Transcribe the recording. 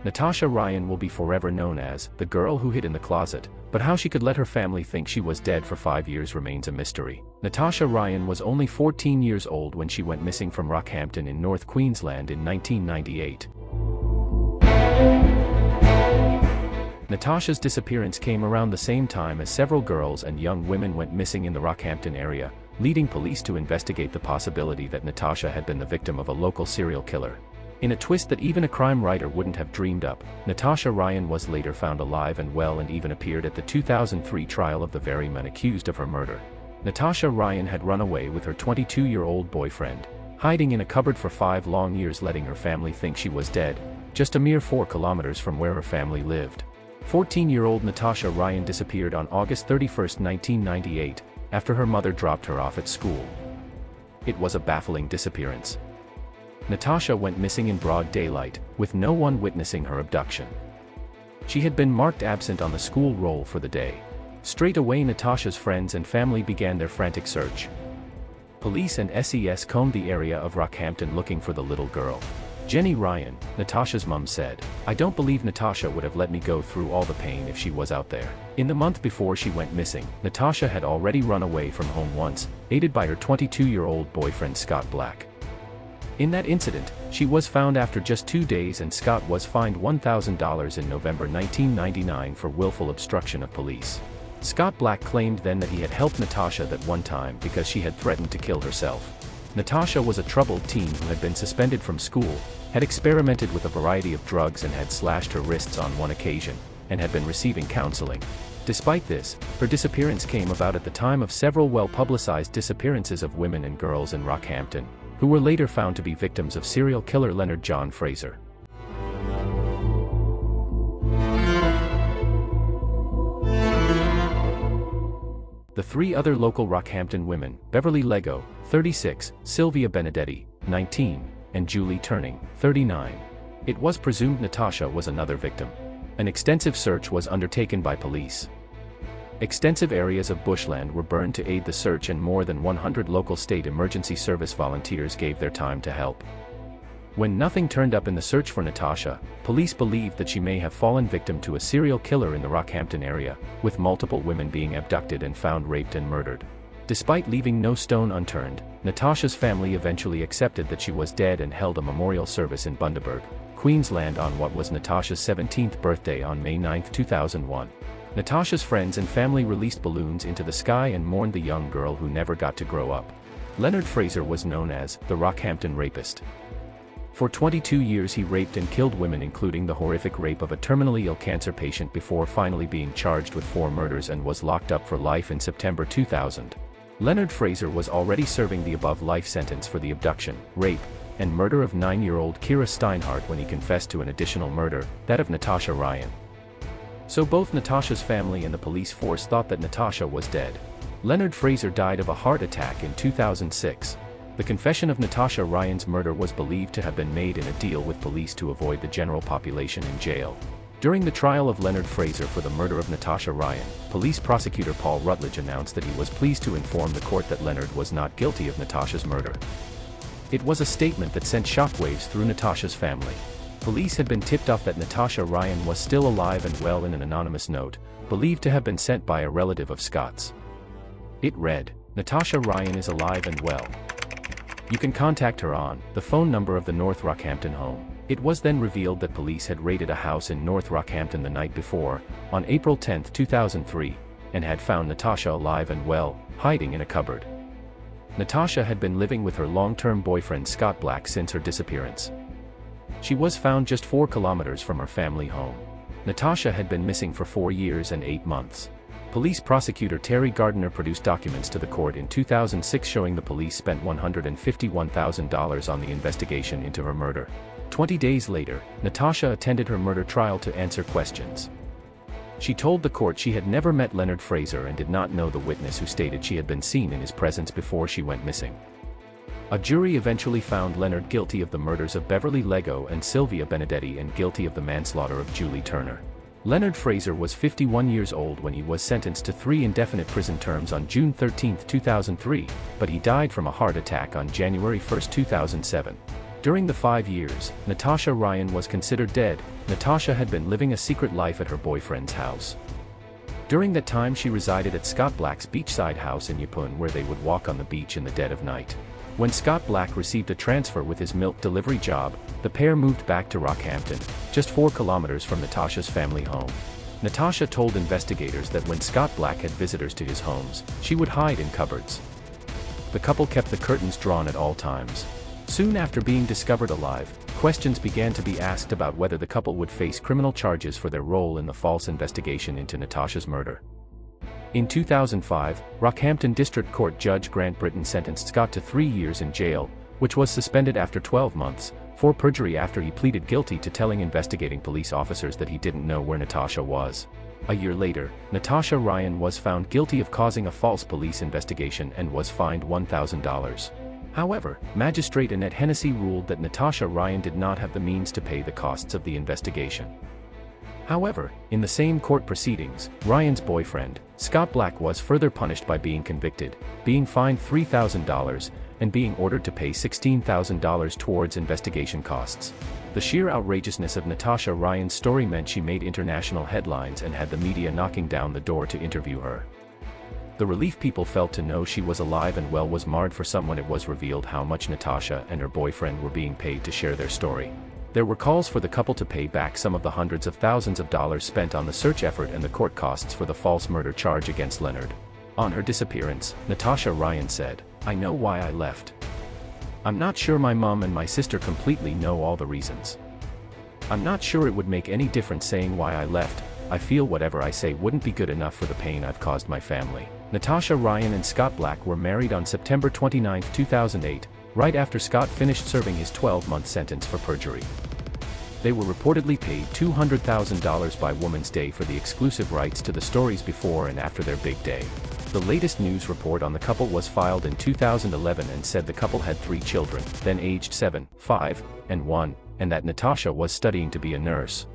Natasha Ryan will be forever known as the girl who hid in the closet, but how she could let her family think she was dead for 5 years remains a mystery. Natasha Ryan was only 14 years old when she went missing from Rockhampton in North Queensland in 1998. Natasha's disappearance came around the same time as several girls and young women went missing in the Rockhampton area, leading police to investigate the possibility that Natasha had been the victim of a local serial killer. In a twist that even a crime writer wouldn't have dreamed up, Natasha Ryan was later found alive and well and even appeared at the 2003 trial of the very men accused of her murder. Natasha Ryan had run away with her 22-year-old boyfriend, hiding in a cupboard for 5 long years, letting her family think she was dead, just a mere 4 kilometers from where her family lived. 14-year-old Natasha Ryan disappeared on August 31, 1998, after her mother dropped her off at school. It was a baffling disappearance. Natasha went missing in broad daylight, with no one witnessing her abduction. She had been marked absent on the school roll for the day. Straight away, Natasha's friends and family began their frantic search. Police and SES combed the area of Rockhampton looking for the little girl. Jenny Ryan, Natasha's mum, said, "I don't believe Natasha would have let me go through all the pain if she was out there." In the month before she went missing, Natasha had already run away from home once, aided by her 22-year-old boyfriend Scott Black. In that incident, she was found after just 2 days and Scott was fined $1,000 in November 1999 for willful obstruction of police. Scott Black claimed then that he had helped Natasha that one time because she had threatened to kill herself. Natasha was a troubled teen who had been suspended from school, had experimented with a variety of drugs and had slashed her wrists on one occasion, and had been receiving counseling. Despite this, her disappearance came about at the time of several well-publicized disappearances of women and girls in Rockhampton, who were later found to be victims of serial killer Leonard John Fraser. The 3 other local Rockhampton women, Beverly Lego, 36, Sylvia Benedetti, 19, and Julie Turning, 39. It was presumed Natasha was another victim. An extensive search was undertaken by police. Extensive areas of bushland were burned to aid the search, and more than 100 local state emergency service volunteers gave their time to help. When nothing turned up in the search for Natasha, police believed that she may have fallen victim to a serial killer in the Rockhampton area, with multiple women being abducted and found raped and murdered. Despite leaving no stone unturned, Natasha's family eventually accepted that she was dead and held a memorial service in Bundaberg, Queensland on what was Natasha's 17th birthday on May 9, 2001. Natasha's friends and family released balloons into the sky and mourned the young girl who never got to grow up. Leonard Fraser was known as the Rockhampton Rapist. For 22 years he raped and killed women, including the horrific rape of a terminally ill cancer patient, before finally being charged with 4 murders and was locked up for life in September 2000. Leonard Fraser was already serving the above life sentence for the abduction, rape, and murder of 9-year-old Kira Steinhardt when he confessed to an additional murder, that of Natasha Ryan. So both Natasha's family and the police force thought that Natasha was dead. Leonard Fraser died of a heart attack in 2006. The confession of Natasha Ryan's murder was believed to have been made in a deal with police to avoid the general population in jail. During the trial of Leonard Fraser for the murder of Natasha Ryan, police prosecutor Paul Rutledge announced that he was pleased to inform the court that Leonard was not guilty of Natasha's murder. It was a statement that sent shockwaves through Natasha's family. Police had been tipped off that Natasha Ryan was still alive and well in an anonymous note, believed to have been sent by a relative of Scott's. It read, "Natasha Ryan is alive and well. You can contact her on the phone number of the North Rockhampton home." It was then revealed that police had raided a house in North Rockhampton the night before, on April 10, 2003, and had found Natasha alive and well, hiding in a cupboard. Natasha had been living with her long-term boyfriend Scott Black since her disappearance. She was found just 4 kilometers from her family home. Natasha had been missing for 4 years and 8 months. Police prosecutor Terry Gardner produced documents to the court in 2006 showing the police spent $151,000 on the investigation into her murder. 20 days later, Natasha attended her murder trial to answer questions. She told the court she had never met Leonard Fraser and did not know the witness who stated she had been seen in his presence before she went missing. A jury eventually found Leonard guilty of the murders of Beverly Lego and Sylvia Benedetti and guilty of the manslaughter of Julie Turner. Leonard Fraser was 51 years old when he was sentenced to 3 indefinite prison terms on June 13, 2003, but he died from a heart attack on January 1, 2007. During the 5 years, Natasha Ryan was considered dead. Natasha had been living a secret life at her boyfriend's house. During that time she resided at Scott Black's beachside house in Yeppoon, where they would walk on the beach in the dead of night. When Scott Black received a transfer with his milk delivery job, the pair moved back to Rockhampton, just 4 kilometers from Natasha's family home. Natasha told investigators that when Scott Black had visitors to his homes, she would hide in cupboards. The couple kept the curtains drawn at all times. Soon after being discovered alive, questions began to be asked about whether the couple would face criminal charges for their role in the false investigation into Natasha's murder. In 2005, Rockhampton District Court Judge Grant Britton sentenced Scott to 3 years in jail, which was suspended after 12 months, for perjury after he pleaded guilty to telling investigating police officers that he didn't know where Natasha was. A year later, Natasha Ryan was found guilty of causing a false police investigation and was fined $1,000. However, Magistrate Annette Hennessy ruled that Natasha Ryan did not have the means to pay the costs of the investigation. However, in the same court proceedings, Ryan's boyfriend, Scott Black, was further punished by being convicted, being fined $3,000, and being ordered to pay $16,000 towards investigation costs. The sheer outrageousness of Natasha Ryan's story meant she made international headlines and had the media knocking down the door to interview her. The relief people felt to know she was alive and well was marred for some when it was revealed how much Natasha and her boyfriend were being paid to share their story. There were calls for the couple to pay back some of the hundreds of thousands of dollars spent on the search effort and the court costs for the false murder charge against Leonard. On her disappearance, Natasha Ryan said, "I know why I left. I'm not sure my mom and my sister completely know all the reasons. I'm not sure it would make any difference saying why I left. I feel whatever I say wouldn't be good enough for the pain I've caused my family." Natasha Ryan and Scott Black were married on September 29, 2008, right after Scott finished serving his 12-month sentence for perjury. They were reportedly paid $200,000 by Woman's Day for the exclusive rights to the stories before and after their big day. The latest news report on the couple was filed in 2011 and said the couple had 3 children, then aged 7, 5, and 1, and that Natasha was studying to be a nurse.